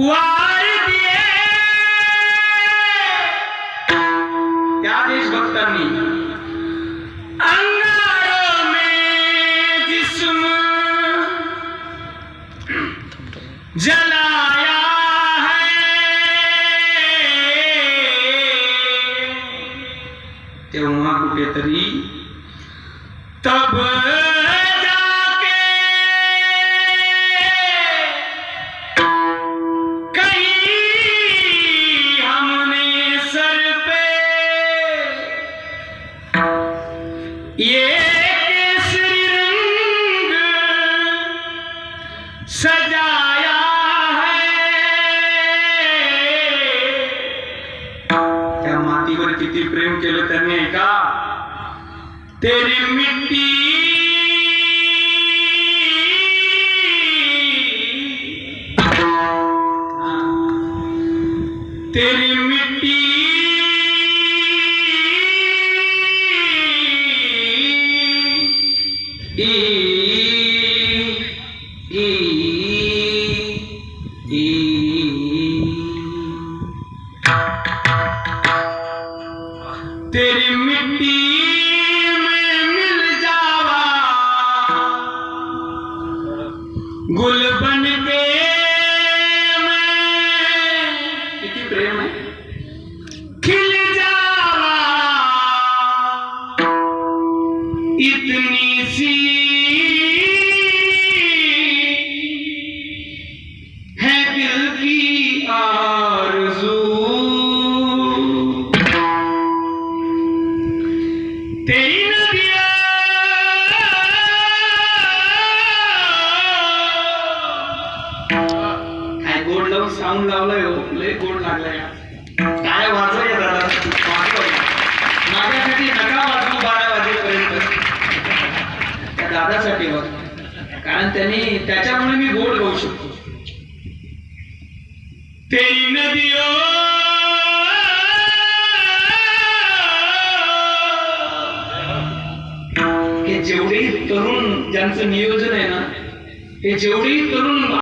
वार दिए त्या देशभक्तांनी अंगारों में जिस्म जलाया तेव्हा कुठेतरी तब जाके कहीं हमने सर पे ये केसरी रंग सजाया है। त्या मातीवर किती प्रेम केलं त्यांनी ऐका। तेरी मिट्टी तेरी मिट्टी तेरी मिट्टी गुल बन के मैं किती प्रेम है खिल जावा इतनी सी है दिल की आरज़ू। तेरी नदियाँ गोड लावून साऊंड लावलाय हो, लय गोड लागलाय। काय वाजवाय दादा माझ्यासाठी नका वाजवू 12 वाजेपर्यंत त्या दादासाठी कारण त्याच्यामुळे मी गोड गाऊ शकतो। तेरी नदियों हे जेवढे तरुण ज्यांचं नियोजन आहे ना हे जेवढे तरुण